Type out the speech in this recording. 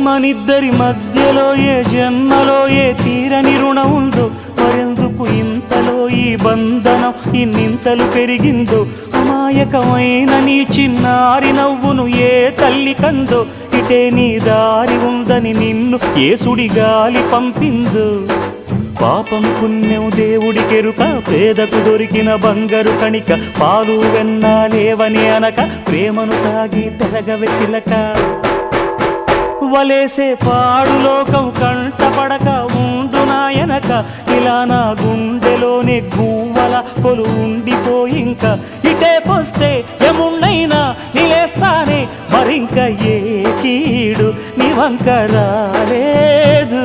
మనిద్దరి మధ్యలో ఏ జన్మలో ఏ తీరని రుణం ఉందో, మరెందుకు ఇంతలో ఈ బంధనం ఇన్నింతలు పెరిగిందో. అమాయకమైన నీ చిన్నారి నవ్వును ఏ తల్లి కందో, ఇటే నీ దారి ఉందని నిన్ను ఏ సుడి గాలి పంపిందో. పాపం పుణ్యం దేవుడికెరుక, పేదకు దొరికిన బంగారు కణిక, పాలు వెన్నాలేవని అనక ప్రేమను తాగి పెరగవెసిలక. వలేసే పాడు లోకం కంటపడక ఉండు నాయనక, ఇలా నా గుండెలోనే గువ్వల కొలు ఉండిపోయింక. ఇటే పోస్తే ఎమున్నైనా నిలేస్తానే, మరింక ఏ కీడు నీ వంక రాలేదు.